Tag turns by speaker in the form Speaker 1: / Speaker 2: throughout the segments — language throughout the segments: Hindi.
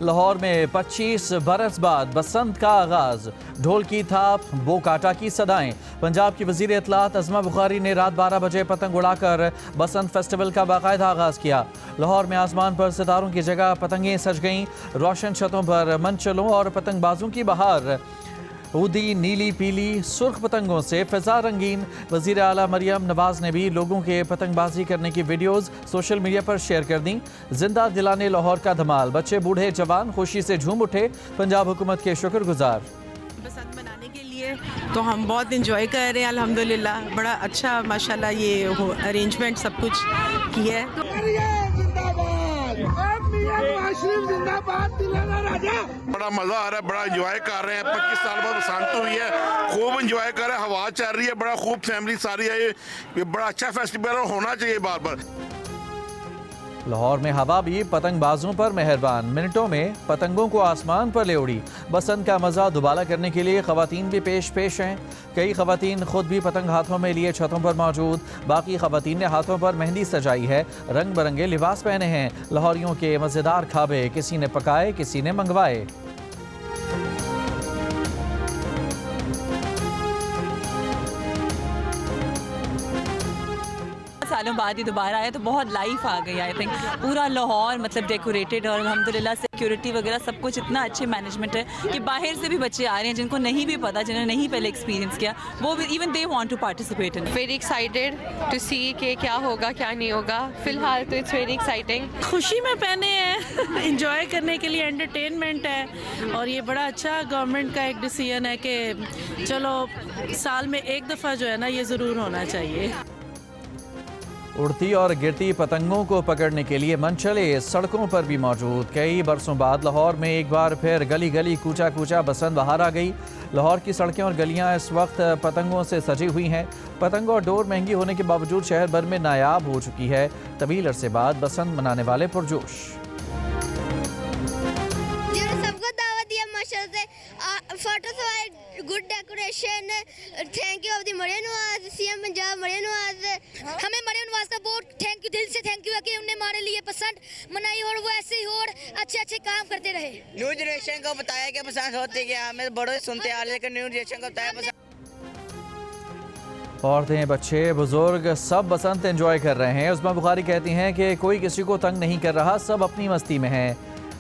Speaker 1: लाहौर में 25 बरस बाद बसंत का आगाज, ढोल की थाप, बो काटा की सदाएं। पंजाब की वजीर इत्तलात अज़मा बुखारी ने रात 12 बजे पतंग उड़ाकर बसंत फेस्टिवल का बाकायदा आगाज किया। लाहौर में आसमान पर सितारों की जगह पतंगें सज गईं, रोशन छतों पर मनचलों और पतंगबाजों की बहार। ऊदी, नीली, पीली, सुर्ख पतंगों से फिजा रंगीन। वज़ीर आला मरियम नवाज ने भी लोगों के पतंगबाजी करने की वीडियोस सोशल मीडिया पर शेयर कर दी। जिंदा दिलाने लाहौर का धमाल, बच्चे बूढ़े जवान खुशी से झूम उठे, पंजाब हुकूमत के शुक्रगुजार।
Speaker 2: बसंत मनाने के लिए तो हम बहुत इंजॉय कर रहे हैं अल्हम्दुलिल्लाह। बड़ा अच्छा माशाल्लाह ये अरेंजमेंट सब कुछ किया है।
Speaker 3: बड़ा मजा आ रहा है, बड़ा एंजॉय कर रहे हैं। 25 साल बाद बसंत हुई है, खूब एंजॉय कर रहे हैं, हवा चल रही है, बड़ा खूब फैमिली सारी है। ये बड़ा अच्छा फेस्टिवल होना चाहिए बार बार।
Speaker 1: लाहौर में हवा भी पतंगबाजों पर मेहरबान, मिनटों में पतंगों को आसमान पर ले उड़ी। बसंत का मजा दुबाला करने के लिए खवातीन भी पेश हैं। कई खवातीन खुद भी पतंग हाथों में लिए छतों पर मौजूद, बाकी खवातीन ने हाथों पर मेहंदी सजाई है, रंग बिरंगे लिबास पहने हैं। लाहौरियों के मज़ेदार खाबे किसी ने पकाए, किसी ने मंगवाए।
Speaker 4: सालों बाद ही दोबारा आया तो बहुत लाइफ आ गई। आई थिंक पूरा लाहौर मतलब डेकोरेटेड और अल्हम्दुलिल्लाह सिक्योरिटी वगैरह सब कुछ इतना अच्छे मैनेजमेंट है कि बाहर से भी बच्चे आ रहे हैं जिनको नहीं भी पता, जिन्होंने नहीं पहले एक्सपीरियंस किया, वो भी even they want to participate in.
Speaker 5: Very excited to see कि क्या होगा क्या नहीं होगा। फिलहाल तो इट्स वेरी एक्साइटिंग।
Speaker 2: खुशी में पहने हैं, इंजॉय करने के लिए एंटरटेनमेंट है और ये बड़ा अच्छा गवर्नमेंट का एक डिसीजन है कि चलो साल में एक दफ़ा जो है ना ये ज़रूर होना चाहिए।
Speaker 1: उड़ती और गिरती पतंगों को पकड़ने के लिए मनचले सड़कों पर भी मौजूद। कई बरसों बाद लाहौर में एक बार फिर गली गली कूचा कूचा बसंत बहार आ गई। लाहौर की सड़कें और गलियां इस वक्त पतंगों से सजी हुई हैं। पतंग और डोर महंगी होने के बावजूद शहर भर में नायाब हो चुकी है। तवील अरसे बाद बसंत मनाने वाले पुरजोश।
Speaker 6: Good decoration, thank you of the Maryam Nawaz, CM Punjab Maryam Nawaz. हमें मरियम नवाज का बहुत थैंक यू, दिल से थैंक यू है कि उन्होंने हमारे लिए पसंद मनाई और वो ऐसे ही और अच्छे अच्छे काम करते रहे।
Speaker 7: न्यू जनरेशन को बताया कि पसंद होती है, हमें बड़े सुनते आ रहे लेकिन न्यू जनरेशन को बताया पसंद।
Speaker 1: औरतें, बच्चे, बुजुर्ग सब बसंत एंजॉय कर रहे हैं। उस्मा बुखारी कहती हैं कि कोई किसी को तंग नहीं कर रहा, सब अपनी मस्ती में हैं।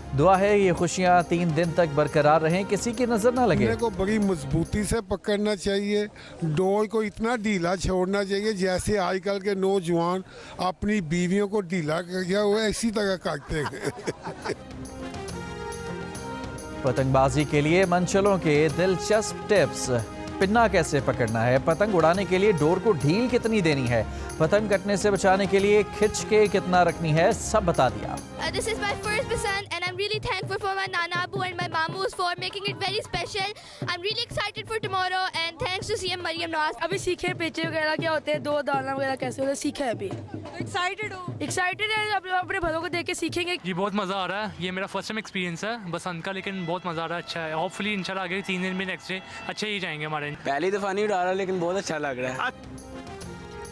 Speaker 1: दुआ है ये खुशियाँ 3 दिन तक बरकरार रहें, किसी की नजर ना लगे।
Speaker 8: को बड़ी मजबूती से पकड़ना चाहिए, डोर को इतना ढीला छोड़ना चाहिए जैसे आजकल के नौजवान अपनी बीवियों को ढीला करके वो इसी तरह करते हैं।
Speaker 1: पतंगबाजी के लिए मनचलों के दिलचस्प टिप्स। पिन्ना कैसे पकड़ना है, पतंग उड़ाने के लिए डोर को ढील कितनी देनी है, पतंग कटने से बचाने के लिए खिंच के कितना रखनी है, सब बता दिया।
Speaker 6: This is my first Basant and I'm really thankful for my Nana Abu and my Mamus for making it very special. I'm really excited for tomorrow and thanks to CM Mariam Nawaz.
Speaker 2: अभी सीखे पेचे वगैरह क्या होते हैं, दो दाना वगैरह कैसे होते हैं, सीखा है अभी।
Speaker 4: एक्साइटेड हो?
Speaker 2: एक्साइटेड है, अपने भलों को देख के सीखेंगे।
Speaker 9: जी बहुत मज़ा आ रहा है, ये मेरा फर्स्ट टाइम एक्सपीरियंस है बसंत का, लेकिन बहुत मज़ा आ रहा है, अच्छा है। होपफुली इंशाल्लाह आगे 3 दिन में नेक्स्ट डे अच्छे ही जाएंगे हमारे।
Speaker 7: पहली दफा नहीं उड़ा रहा लेकिन बहुत अच्छा लग रहा है।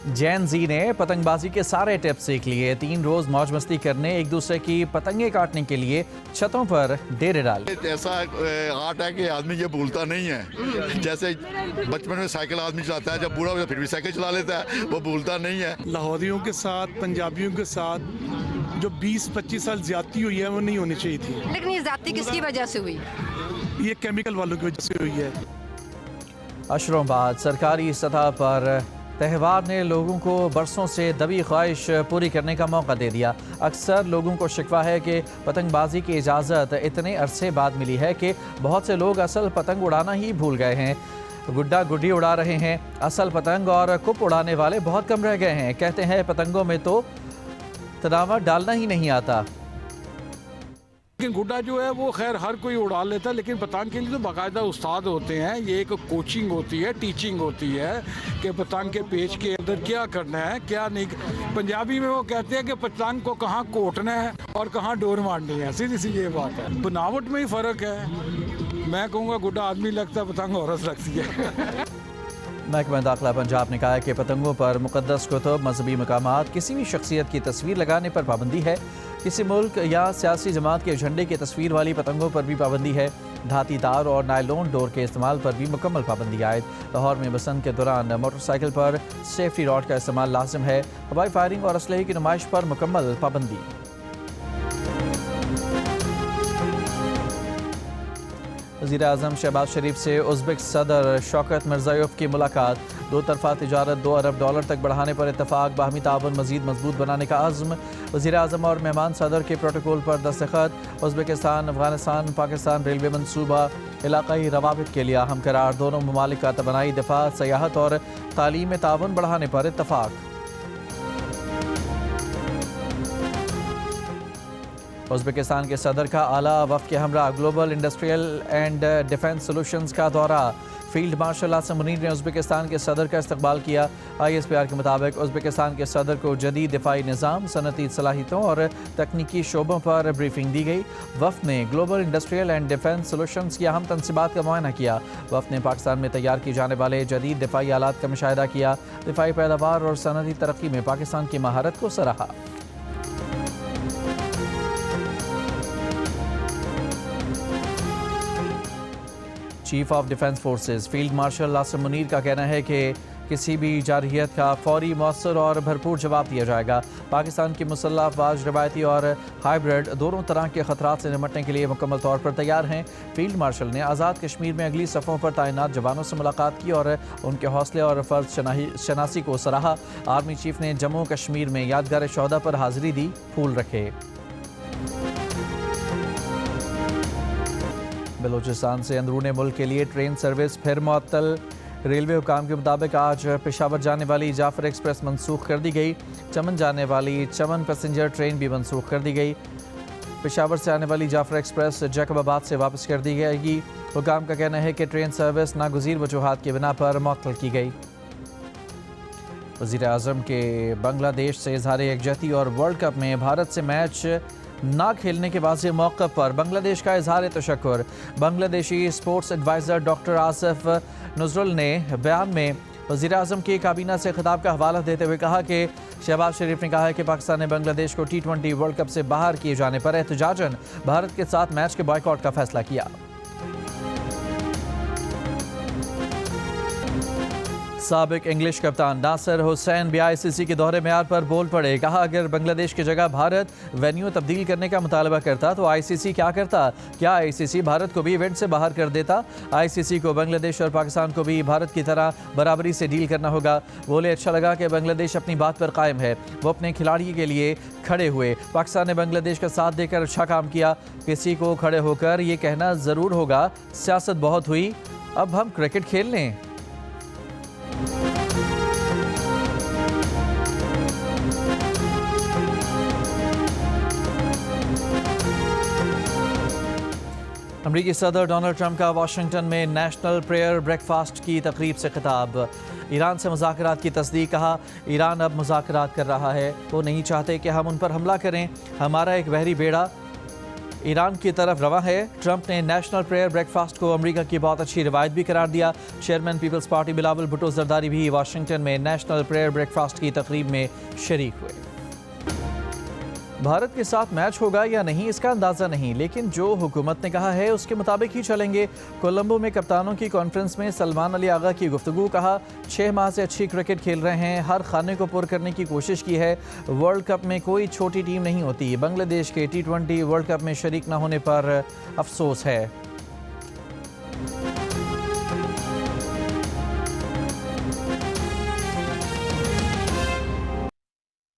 Speaker 1: जैन जी ने पतंगबाजी के सारे टिप्स सीख लिए। 3 रोज मौज मस्ती करने, एक दूसरे की पतंगे काटने के लिए छतों पर डेरे डाले।
Speaker 3: ऐसा आर्ट है कि आदमी ये भूलता नहीं है। जैसे बचपन में साइकिल आदमी चलाता है, जब बूढ़ा हो फिर भी साइकिल चला लेता है, वो भूलता नहीं है।
Speaker 10: लाहौरियों के साथ, पंजाबियों के साथ जो 20-25 साल ज्यादती हुई है वो नहीं होनी चाहिए थी।
Speaker 5: लेकिन ये ज्यादती किसकी वजह से हुई?
Speaker 10: ये केमिकल वालों की वजह से हुई है।
Speaker 1: अशरों बाद सरकारी सतह पर त्यौहार ने लोगों को बरसों से दबी ख्वाहिश पूरी करने का मौका दे दिया। अक्सर लोगों को शिकवा है कि पतंगबाजी की इजाज़त इतने अरसे बाद मिली है कि बहुत से लोग असल पतंग उड़ाना ही भूल गए हैं, गुड्डा गुड्डी उड़ा रहे हैं। असल पतंग और कुप उड़ाने वाले बहुत कम रह गए हैं। कहते हैं पतंगों में तो तनावर डालना ही नहीं आता।
Speaker 10: लेकिन गुड्डा जो है वो खैर हर कोई उड़ा लेता है, लेकिन पतंग के लिए तो बाकायदा उस्ताद होते हैं। ये एक कोचिंग होती है, टीचिंग होती है कि पतंग के पेच के अंदर क्या करना है क्या नहीं। पंजाबी में वो कहते हैं कि पतंग को कहाँ कोटना है और कहाँ डोर मारनी है, सीधी सी ये बात है। बनावट में ही फ़र्क है। मैं कहूँगा गुड्डा आदमी लगता है, पतंग औरत लगती है।
Speaker 1: महकमा दाखिला पंजाब ने कहा है कि पतंगों पर मुक़द्दस कुतुब, मजहबी मकामात, किसी भी शख्सियत की तस्वीर लगाने पर पाबंदी है। किसी मुल्क या सियासी जमात के झंडे की तस्वीर वाली पतंगों पर भी पाबंदी है। धाती तार और नायलॉन डोर के इस्तेमाल पर भी मुकम्मल पाबंदी आयद। लाहौर में बसंत के दौरान मोटरसाइकिल पर सेफ्टी रॉड का इस्तेमाल लाजिम है। हवाई फायरिंग और असलहे की नुमाइश पर मुकम्मल पाबंदी। वज़ीर आज़म शहबाज शरीफ से उज़्बेक सदर शौकत मिर्ज़ायोव की मुलाकात। दो तरफ़ा तिजारत $2 अरब तक बढ़ाने पर इत्तफ़ाक़, बाहमी ताउन मज़ीद मजबूत बनाने का अज़्म। वज़ीर आज़म और मेहमान सदर के प्रोटोकॉल पर दस्तखत। उज़्बेकिस्तान अफ़गानिस्तान पाकिस्तान रेलवे मनसूबा इलाक़ाई रवाबित के लिए अहम करार। दोनों ममालिक का तवानाई, दिफ़ा, सयाहत और तालीम में ताउन बढ़ाने पर इत्तफ़ाक़। उज़्बेकिस्तान के सदर का आला वफ़द के हमरा global industrial and defence solutions का दौरा। फील्ड मार्शल आसिम मुनीर ने उज़्बेकिस्तान के सदर का इस्तकबाल किया। ISPR के मुताबिक उज़्बेकिस्तान के सदर को जदीद दिफाई निज़ाम, सनती सलाहियतों और तकनीकी शोबों पर ब्रीफिंग दी गई। वफ़द ने global industrial and defence solutions की अहम तनसीबात का मुआयना किया। वफ़द ने पाकिस्तान में तैयार किए जाने वाले जदीद दिफाई आलात का मुशाहिदा किया। दिफाई पैदावार और सनती तरक्की में पाकिस्तान की महारत को सराहा। Chief of defence forces field marshal Asim Munir का कहना है कि किसी भी जारहियत का फौरी, मौसर और भरपूर जवाब दिया जाएगा। पाकिस्तान की मुसल्लह अफवाज रवायती और हाइब्रिड दोनों तरह के खतरात से निपटने के लिए मुकम्मल तौर पर तैयार हैं। फील्ड मार्शल ने आज़ाद कश्मीर में अगली सफ़ों पर तैनात जवानों से मुलाकात की और उनके हौसले और फ़र्ज शनासी को सराहा। आर्मी चीफ ने जम्मू कश्मीर में यादगार शोहदा पर हाज़िरी दी, फूल रखे। बलूचिस्तान से अंदरूनी मुल्क के लिए ट्रेन सर्विस फिर मुअत्तल। रेलवे हुकाम के मुताबिक आज पेशावर जाने वाली जाफर एक्सप्रेस मनसूख कर दी गई। चमन जाने वाली चमन पैसेंजर ट्रेन भी मनसूख कर दी गई। पेशावर से आने वाली जाफर एक्सप्रेस जैकबाबाद से वापस कर दी जाएगी। हुकाम का कहना है कि ट्रेन सर्विस नागुज़ीर वजूहात की बिना पर मुअत्तल की गई। वज़ीर आज़म के बांग्लादेश से इज़हार यकजहती और वर्ल्ड कप में भारत से मैच ना खेलने के वाज़ेह मौक़िफ़ पर बांग्लादेश का इज़हार तशक्कुर। Bangladeshi sports adviser doctor Asif Nazrul ने बयान में वज़ीर आज़म की काबीना से खिताब का हवाला देते हुए कहा कि शहबाज शरीफ ने कहा है कि पाकिस्तान ने बांग्लादेश को T20 वर्ल्ड कप से बाहर किए जाने पर एहतजाजन भारत के साथ मैच के बॉयकॉट का फैसला किया। साबिक इंग्लिश कप्तान नासिर हुसैन भी ICC के दौरे मेयार पर बोल पड़े। कहा अगर बांग्लादेश की जगह भारत वेन्यू तब्दील करने का मुतालबा करता तो ICC क्या करता? क्या ICC भारत को भी इवेंट से बाहर कर देता? ICC को बांग्लादेश और पाकिस्तान को भी भारत की तरह बराबरी से डील करना होगा। बोले अच्छा लगा कि बांग्लादेश अपनी बात पर कायम है, वो अपने खिलाड़ी के लिए खड़े हुए। पाकिस्तान ने बांग्लादेश का साथ देकर अच्छा काम किया। किसी को खड़े होकर ये कहना ज़रूर होगा सियासत बहुत हुई, अब हम क्रिकेट खेल लें। अमरीकी सदर डोनाल्ड ट्रंप का वाशिंगटन में नेशनल प्रेयर ब्रेकफास्ट की तकरीब से खिताब। ईरान से मुज़ाकरात की तस्दीक। कहा ईरान अब मुज़ाकरात कर रहा है, वो नहीं चाहते कि हम उन पर हमला करें। हमारा एक बहरी बेड़ा ईरान की तरफ रवा है। ट्रंप ने नेशनल प्रेयर ब्रेकफास्ट को अमेरिका की बहुत अच्छी रिवायत भी करार दिया। चेयरमैन पीपल्स पार्टी बिलावल भुट्टो जरदारी भी वाशिंगटन में नेशनल प्रेयर ब्रेकफास्ट की तकरीब में शरीक हुए। भारत के साथ मैच होगा या नहीं इसका अंदाज़ा नहीं, लेकिन जो हुकूमत ने कहा है उसके मुताबिक ही चलेंगे। कोलंबो में कप्तानों की कॉन्फ्रेंस में सलमान अली आगा की गुफ्तगू। कहा 6 माह से अच्छी क्रिकेट खेल रहे हैं, हर खाने को पुर करने की कोशिश की है। वर्ल्ड कप में कोई छोटी टीम नहीं होती। बांग्लादेश के T20 वर्ल्ड कप में शरीक न होने पर अफसोस है।